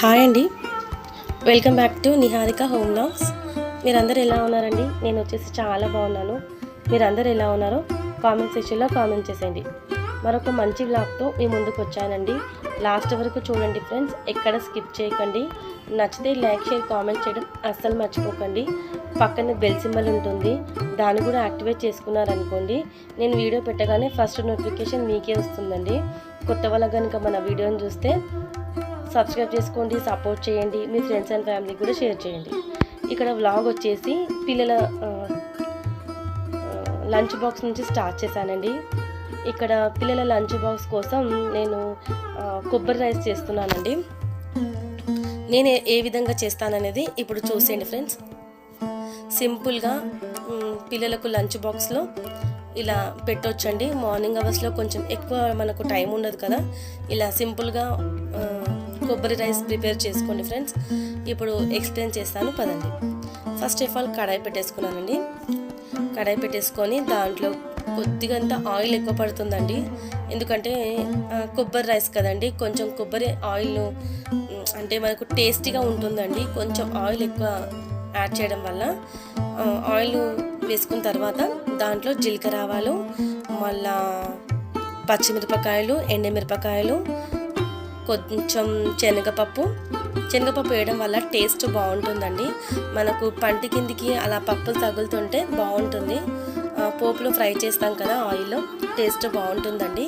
Hi అండి, welcome back to Niharika home vlogs. మీరందరూ ఎలా ఉన్నారండి? నేను వచ్చేసి చాలా బాగున్నాను. మీరందరూ ఎలా ఉన్నారో కామెంట్ సెక్షన్లో కామెంట్ చేసేయండి. మరొక మంచి వ్లాగ్తో మీ ముందుకు వచ్చానండి. లాస్ట్ వరకు చూడండి ఫ్రెండ్స్, ఎక్కడ స్కిప్ చేయకండి. నచ్చితే లైక్, షేర్, కామెంట్ చేయడం అస్సలు మర్చిపోకండి. పక్కన బెల్ సింబల్ ఉంటుంది, దాన్ని కూడా యాక్టివేట్ చేసుకున్నారనుకోండి, నేను వీడియో పెట్టగానే ఫస్ట్ నోటిఫికేషన్ మీకే వస్తుందండి. కొత్త వాళ్ళ కనుక మన వీడియోని చూస్తే సబ్స్క్రైబ్ చేసుకోండి, సపోర్ట్ చేయండి, మీ ఫ్రెండ్స్ అండ్ ఫ్యామిలీకి కూడా షేర్ చేయండి. ఇక్కడ వ్లాగ్ వచ్చేసి పిల్లల లంచ్ బాక్స్ నుంచి స్టార్ట్ చేశానండి. ఇక్కడ పిల్లల లంచ్ బాక్స్ కోసం నేను కొబ్బరి రైస్ చేస్తున్నానండి. నేను ఏ విధంగా చేస్తాననేది ఇప్పుడు చూసేయండి ఫ్రెండ్స్. సింపుల్గా పిల్లలకు లంచ్ బాక్స్లో ఇలా పెట్టొచ్చండి. మార్నింగ్ అవర్స్లో కొంచెం ఎక్కువ మనకు టైం ఉండదు కదా, ఇలా సింపుల్గా కొబ్బరి రైస్ ప్రిపేర్ చేసుకోండి ఫ్రెండ్స్. ఇప్పుడు ఎక్స్ప్లెయిన్ చేస్తాను పదండి. ఫస్ట్ ఆఫ్ ఆల్ కడాయి పెట్టేసుకున్నానండి. కడాయి పెట్టేసుకొని దాంట్లో కొద్దిగా ఆయిల్ ఎక్కువ పడుతుందండి, ఎందుకంటే కొబ్బరి రైస్ కదండి. కొంచెం కొబ్బరి ఆయిల్ అంటే మనకు టేస్టీగా ఉంటుందండి. కొంచెం ఆయిల్ ఎక్కువ యాడ్ చేయడం వల్ల ఆయిల్ వేసుకున్న తర్వాత దాంట్లో జీలకర్ర ఆవాలు, మళ్ళా పచ్చిమిరపకాయలు, ఎండుమిరపకాయలు, కొంచెం శనగపప్పు వేయడం వల్ల టేస్ట్ బాగుంటుందండి. మనకు పంటి కిందికి అలా పప్పులు తగులుతుంటే బాగుంటుంది. పోపులో ఫ్రై చేస్తాం కదా ఆయిల్లో, టేస్ట్ బాగుంటుందండి.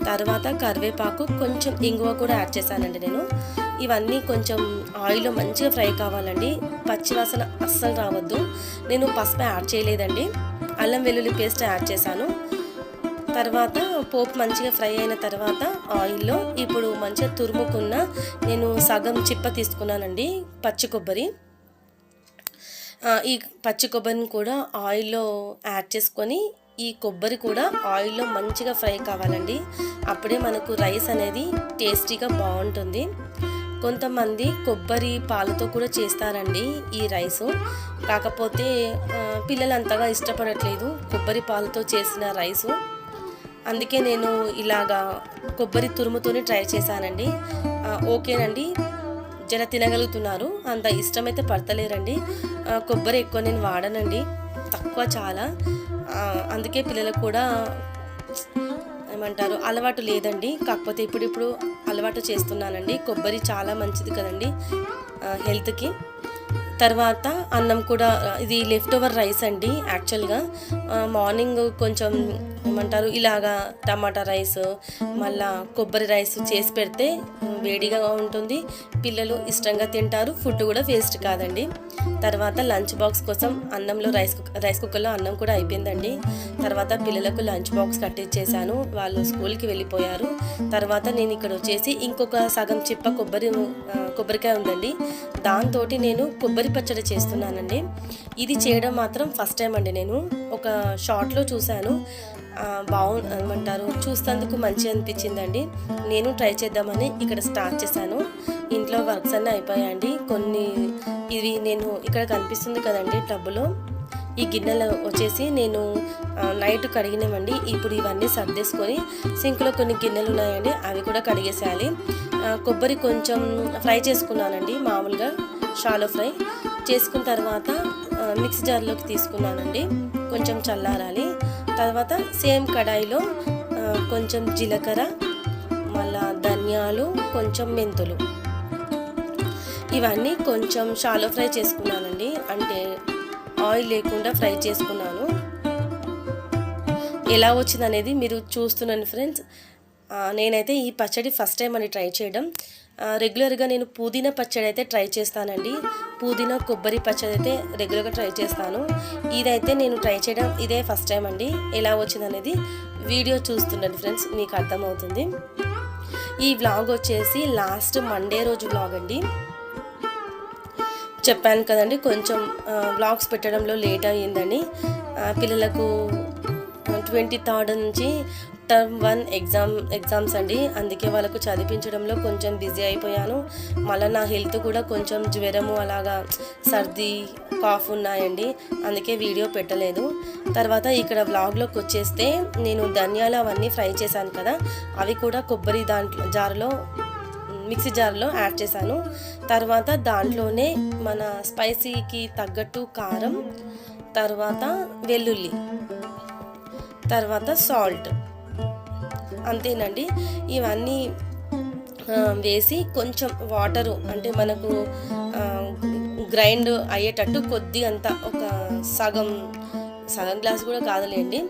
తర్వాత కరివేపాకు, కొంచెం ఇంగువ కూడా యాడ్ చేశానండి నేను. ఇవన్నీ కొంచెం ఆయిల్లో మంచిగా ఫ్రై కావాలండి, పచ్చివాసన అస్సలు రావద్దు. నేను పసుపు యాడ్ చేయలేదండి, అల్లం వెల్లుల్లి పేస్ట్ యాడ్ చేశాను. తర్వాత పోపు మంచిగా ఫ్రై అయిన తర్వాత ఆయిల్లో ఇప్పుడు మంచిగా తురుముకున్న నేను సగం చిప్ప తీసుకున్నానండి పచ్చి కొబ్బరి. ఈ పచ్చి కొబ్బరిని కూడా ఆయిల్లో యాడ్ చేసుకొని ఈ కొబ్బరి కూడా ఆయిల్లో మంచిగా ఫ్రై కావాలండి. అప్పుడే మనకు రైస్ అనేది టేస్టీగా బాగుంటుంది. కొంతమంది కొబ్బరి పాలతో కూడా చేస్తారండి ఈ రైసు, కాకపోతే పిల్లలు అంతగా ఇష్టపడట్లేదు కొబ్బరి పాలతో చేసిన రైసు. అందుకే నేను ఇలాగా కొబ్బరి తురుముతోనే ట్రై చేశానండి. ఓకేనండి, జర తినగలుగుతున్నారు, అంత ఇష్టమైతే పడతలేరండి. కొబ్బరి ఎక్కువ నేను వాడనండి, తక్కువ చాలా. అందుకే పిల్లలకు కూడా ఏమంటారు అలవాటు లేదండి, కాకపోతే ఇప్పుడు అలవాటు చేస్తున్నానండి. కొబ్బరి చాలా మంచిది కదండి హెల్త్కి. తర్వాత అన్నం కూడా, ఇది లెఫ్ట్ ఓవర్ రైస్ అండి. యాక్చువల్గా మార్నింగ్ కొంచెం ఏమంటారు ఇలాగా టమాటా రైస్, మళ్ళా కొబ్బరి రైస్ చేసి పెడితే వేడిగా ఉంటుంది, పిల్లలు ఇష్టంగా తింటారు, ఫుడ్ కూడా వేస్ట్ కాదండి. తర్వాత లంచ్ బాక్స్ కోసం అన్నంలో రైస్ కుక్కర్లో అన్నం కూడా అయిపోయిందండి. తర్వాత పిల్లలకు లంచ్ బాక్స్ కట్టించేసాను, వాళ్ళు స్కూల్కి వెళ్ళిపోయారు. తర్వాత నేను ఇక్కడ వచ్చేసి ఇంకొక సగం చిప్ప కొబ్బరికాయ ఉందండి, దాంతో నేను కొబ్బరి పచ్చడి చేస్తున్నానండి. ఇది చేయడం మాత్రం ఫస్ట్ టైం అండి. నేను ఒక షార్ట్లో చూశాను, ఏమంటారు చూస్తేందుకు మంచి అనిపించిందండి. నేను ట్రై చేద్దామని ఇక్కడ స్టార్ట్ చేశాను. ఇంట్లో వర్క్స్ అన్నీ అయిపోయాయండి. ఇవి నేను ఇక్కడ కనిపిస్తుంది కదండి టబ్బులో, ఈ గిన్నెలు వచ్చేసి నేను నైట్ కడిగినామండి. ఇప్పుడు ఇవన్నీ సర్దేసుకొని సింక్లో కొన్ని గిన్నెలు ఉన్నాయండి, అవి కూడా కడిగేసేయాలి. కొబ్బరి కొంచెం ఫ్రై చేసుకున్నానండి, మామూలుగా షాలో ఫ్రై చేసుకున్న తర్వాత మిక్సీ జార్లోకి తీసుకున్నానండి, కొంచెం చల్లారాలి. తర్వాత సేమ్ కడాయిలో కొంచెం జీలకర్ర, మళ్ళా ధనియాలు, కొంచెం మెంతులు, ఇవన్నీ కొంచెం షాలో ఫ్రై చేసుకున్నానండి, అంటే ఆయిల్ లేకుండా ఫ్రై చేసుకున్నాను. ఎలా వచ్చిందనేది మీరు చూస్తున్నాను ఫ్రెండ్స్. నేనైతే ఈ పచ్చడి ఫస్ట్ టైం అని ట్రై చేయడం. రెగ్యులర్గా నేను పుదీనా పచ్చడి అయితే ట్రై చేస్తానండి, పుదీనా కొబ్బరి పచ్చడి అయితే రెగ్యులర్గా ట్రై చేస్తాను. ఇదైతే నేను ట్రై చేయడం ఇదే ఫస్ట్ టైం అండి. ఎలా వచ్చిందనేది వీడియో చూస్తుండండి ఫ్రెండ్స్, మీకు అర్థమవుతుంది. ఈ వ్లాగ్ వచ్చేసి లాస్ట్ మండే రోజు వ్లాగ్ అండి. చెప్పాను కదండి కొంచెం వ్లాగ్స్ పెట్టడంలో లేట్ అయ్యిందని. పిల్లలకు 23rd నుంచి టర్మ్ 1 ఎగ్జామ్స్ అండి, అందుకే వాళ్ళకు చదివించడంలో కొంచెం బిజీ అయిపోయాను. మళ్ళీ నా హెల్త్ కూడా కొంచెం జ్వరము, అలాగా సర్ది, కాఫ్ ఉన్నాయండి, అందుకే వీడియో పెట్టలేదు. తర్వాత ఇక్కడ వ్లాగ్లోకి వచ్చేస్తే నేను ధనియాలు అవన్నీ ఫ్రై చేశాను కదా, అవి కూడా కొబ్బరి జారులో మిక్సీ జార్లో యాడ్ చేశాను. తర్వాత దాంట్లోనే మన స్పైసీకి తగ్గట్టు కారం, తర్వాత వెల్లుల్లి, తర్వాత సాల్ట్, అంతేనండి. ఇవన్నీ వేసి కొంచెం వాటరు అంటే మనకు గ్రైండ్ అయ్యేటట్టు కొద్దిగంత ఒక సగం గ్లాస్ కూడా కాదులేండి,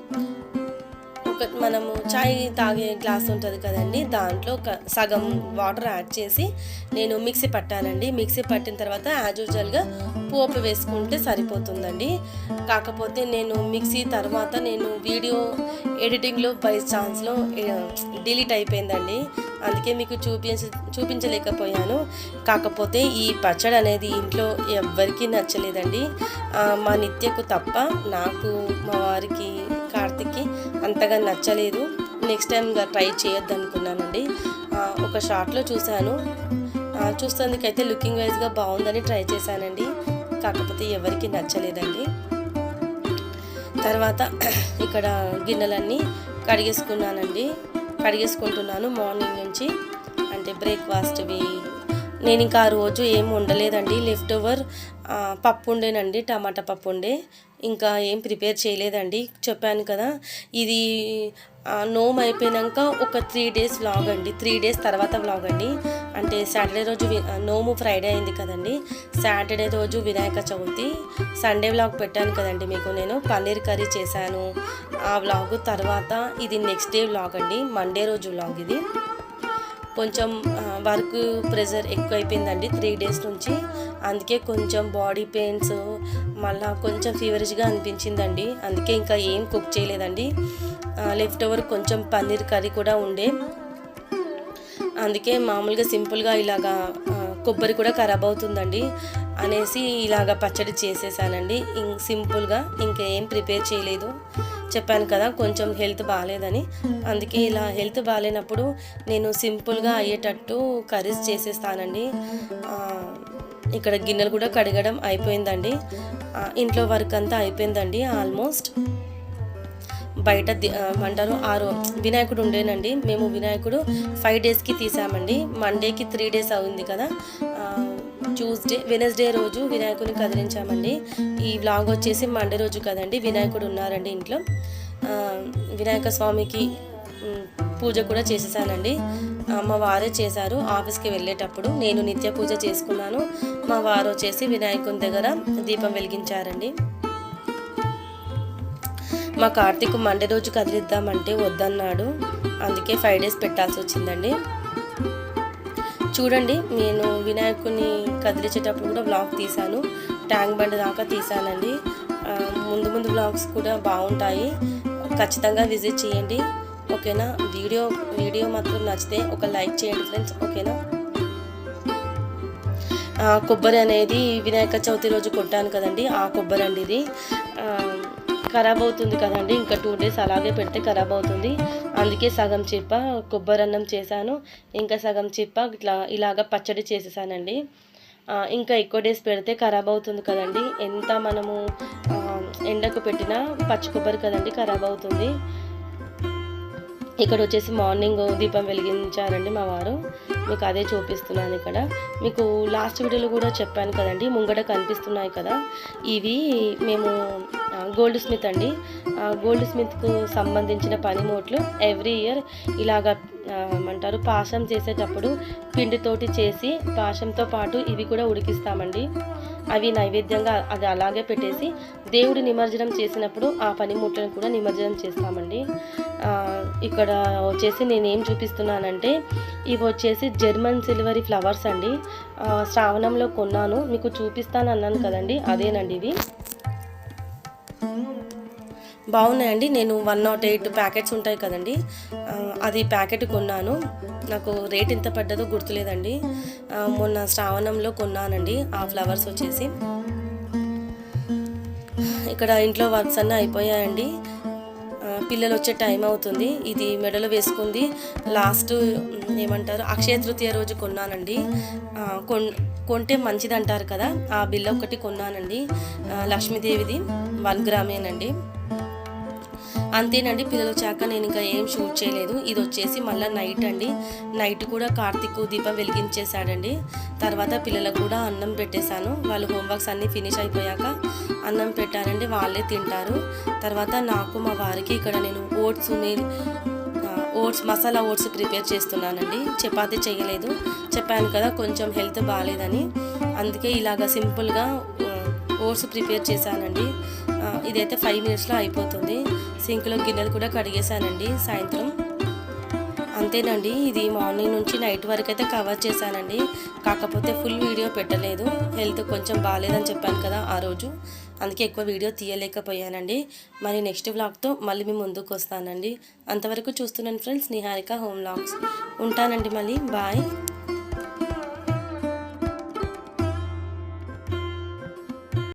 మనము చాయ్ తాగే గ్లాస్ ఉంటుంది కదండి, దాంట్లో సగం వాటర్ యాడ్ చేసి నేను మిక్సీ పట్టానండి. మిక్సీ పట్టిన తర్వాత యాజ్ యూజువల్గా పోపు వేసుకుంటే సరిపోతుందండి. కాకపోతే నేను మిక్సీ తర్వాత నేను వీడియో ఎడిటింగ్లో బై ఛాన్స్లో డిలీట్ అయిపోయిందండి, అందుకే మీకు చూపించలేకపోయాను. కాకపోతే ఈ పచ్చడి అనేది ఇంట్లో ఎవ్వరికీ నచ్చలేదండి, మా నిత్యకు తప్ప. నాకు, మా వారికి, కార్తిక్కి అంతగా నచ్చలేదు. నెక్స్ట్ టైం ట్రై చేయొద్దు అనుకున్నానండి. ఒక షార్ట్లో చూశాను, చూస్తేందుకైతే లుకింగ్ వైజ్గా బాగుందని ట్రై చేశానండి, కాకపోతే ఎవరికి నచ్చలేదండి. తర్వాత ఇక్కడ గిన్నెలన్నీ కడిగేసుకుంటున్నాను మార్నింగ్ నుంచి, అంటే బ్రేక్ఫాస్ట్వి. నేను ఇంకా ఆ రోజు ఏం వండలేదండి, లెఫ్ట్ ఓవర్ పప్పు ఉండేనండి, టమాటా పప్పు ఉండే, ఇంకా ఏం ప్రిపేర్ చేయలేదండి. చెప్పాను కదా, ఇది నోమ్ అయిపోయాక ఒక 3 days వ్లాగ్ అండి, 3 days తర్వాత వ్లాగ్ అండి. అంటే సాటర్డే రోజు నోము ఫ్రైడే అయింది కదండి, సాటర్డే రోజు వినాయక చవితి, సండే వ్లాగ్ పెట్టాను కదండి మీకు, నేను పన్నీర్ కర్రీ చేశాను ఆ వ్లాగ్. తర్వాత ఇది నెక్స్ట్ డే వ్లాగ్ అండి, మండే రోజు వ్లాగ్. ఇది కొంచెం వర్క్ ప్రెజర్ ఎక్కువ అయిపోయిందండి 3 days నుంచి, అందుకే కొంచెం బాడీ పెయిన్స్, మళ్ళీ కొంచెం ఫీవరిష్గా అనిపించిందండి, అందుకే ఇంకా ఏం కుక్ చేయలేదండి. లెఫ్ట్ ఓవర్ కొంచెం పన్నీర్ కర్రీ కూడా ఉండే, అందుకే మామూలుగా సింపుల్గా ఇలాగా కొబ్బరి కూడా ఖరాబ్ అవుతుందండి అనేసి ఇలాగ పచ్చడి చేసేసానండి సింపుల్గా. ఇంకేం ప్రిపేర్ చేయలేదు, చెప్పాను కదా కొంచెం హెల్త్ బాగాలేదని, అందుకే ఇలా హెల్త్ బాగాలేనప్పుడు నేను సింపుల్గా అయ్యేటట్టు కర్రీస్ చేసేస్తానండి. ఇక్కడ గిన్నెలు కూడా కడగడం అయిపోయిందండి, ఇంట్లో వర్క్ అంతా అయిపోయిందండి ఆల్మోస్ట్. బయట అంటారు వినాయకుడు ఉండేనండి, మేము వినాయకుడు 5 daysకి తీసామండి, మండేకి 3 days అయింది కదా, వెనస్డే రోజు వినాయకుడిని కదిలించామండి. ఈ వ్లాగ్ వచ్చేసి మండే రోజు కదండి, వినాయకుడు ఉన్నారండి ఇంట్లో. వినాయక స్వామికి పూజ కూడా చేసేసానండి, మా వారే చేశారు ఆఫీస్కి వెళ్ళేటప్పుడు. నేను నిత్య పూజ చేసుకున్నాను, మా వారు వచ్చేసి వినాయకుని దగ్గర దీపం వెలిగించారండి. మా కార్తీక్ మండే రోజు కదిలిద్దామంటే వద్దన్నాడు, అందుకే 5 days పెట్టాల్సి వచ్చిందండి. చూడండి, నేను వినాయకుని కదిలించేటప్పుడు కూడా వ్లాగ్ తీశాను, ట్యాంక్ బండ్ దాకా తీశానండి. ముందు వ్లాగ్స్ కూడా బాగుంటాయి, ఖచ్చితంగా విజిట్ చేయండి, ఓకేనా. వీడియో మాత్రం నచ్చితే ఒక లైక్ చేయండి ఫ్రెండ్స్, ఓకేనా. కొబ్బరి అనేది వినాయక చవితి రోజు కొట్టాను కదండి, ఆ కొబ్బరి అండి ఇది. ఖరాబ్ అవుతుంది కదండి, ఇంకా 2 days అలాగే పెడితే ఖరాబ్ అవుతుంది, అందుకే సగం చిప్ప కొబ్బరి అన్నం చేశాను, ఇంకా సగం చిప్ప ఇలాగ పచ్చడి చేసేసానండి. ఇంకా ఎక్కువ డేస్ పెడితే ఖరాబ్ అవుతుంది కదండి, ఎంత మనము ఎండకు పెట్టినా పచ్చి కొబ్బరి కదండి ఖరాబ్ అవుతుంది. ఇక్కడ వచ్చేసి మార్నింగ్ దీపం వెలిగించారండి మా వారు, మీకు అదే చూపిస్తున్నాను. ఇక్కడ మీకు లాస్ట్ వీడియోలో కూడా చెప్పాను కదండి, ముంగట కనిపిస్తున్నాయి కదా, ఇవి మేము గోల్డ్ స్మిత్ అండి, గోల్డ్ స్మిత్కు సంబంధించిన పనిముట్లు ఎవ్రీ ఇయర్ ఇలాగ ఏమంటారు పాశం చేసేటప్పుడు పిండితోటి చేసి పాశంతో పాటు ఇవి కూడా ఉడికిస్తామండి. అవి నైవేద్యంగా అది అలాగే పెట్టేసి దేవుడి నిమజ్జనం చేసినప్పుడు ఆ పనిముట్లను కూడా నిమజ్జనం చేస్తామండి. ఇక్కడ వచ్చేసి నేనేం చూపిస్తున్నానంటే ఇవి వచ్చేసి జర్మన్ సిల్వరీ ఫ్లవర్స్ అండి, శ్రావణంలో కొన్నాను, మీకు చూపిస్తాను అన్నాను కదండి, అదేనండి ఇవి. బాగున్నాయండి, నేను 108 ప్యాకెట్స్ ఉంటాయి కదండి, అది ప్యాకెట్ కొన్నాను, నాకు రేట్ ఎంత పడ్డదో గుర్తులేదండి, మొన్న శ్రావణంలో కొన్నానండి ఆ ఫ్లవర్స్ వచ్చేసి. ఇక్కడ ఇంట్లో వర్క్స్ అన్నీ అయిపోయాయండి, పిల్లలు వచ్చే టైం అవుతుంది. ఇది మెడలో వేసుకుంది లాస్ట్ ఏమంటారు అక్షయ తృతీయ రోజు కొన్నానండి, కొంటే మంచిది అంటారు కదా, ఆ బిల్ల ఒకటి కొన్నానండి, లక్ష్మీదేవిది 1 గ్రామేనండి. అంతేనండి, పిల్లలు వచ్చాక నేను ఇంకా ఏం షూట్ చేయలేదు. ఇది వచ్చేసి మళ్ళీ నైట్ అండి. నైట్ కూడా కార్తీక్ దీపం వెలిగించేశాడండి. తర్వాత పిల్లలకు కూడా అన్నం పెట్టేశాను. వాళ్ళు హోంవర్క్స్ అన్నీ ఫినిష్ అయిపోయాక అన్నం పెట్టానండి, వాళ్ళే తింటారు. తర్వాత నాకు మా వారికి ఇక్కడ నేను ఓట్స్ మసాలా ఓట్స్ ప్రిపేర్ చేస్తున్నానండి. చపాతీ చేయలేదు, చెప్పాను కదా కొంచెం హెల్త్ బాగాలేదని, అందుకే ఇలాగ సింపుల్గా ఓట్స్ ప్రిపేర్ చేశానండి. ఇదైతే 5 మినిట్స్లో అయిపోతుంది. సింక్లో గిన్నెలు కూడా కడిగేశానండి సాయంత్రం. అంతేనండి, ఇది మార్నింగ్ నుంచి నైట్ వరకు అయితే కవర్ చేశానండి. కాకపోతే ఫుల్ వీడియో పెట్టలేదు, హెల్త్ కొంచెం బాగాలేదని చెప్పాను కదా ఆ రోజు, అందుకే ఎక్కువ వీడియో తీయలేకపోయానండి. మరి నెక్స్ట్ వ్లాగ్తో మళ్ళీ మీ ముందుకు వస్తానండి. అంతవరకు చూస్తున్నాను ఫ్రెండ్స్, నిహారిక హోమ్ వ్లాగ్స్. ఉంటానండి, మళ్ళీ బాయ్.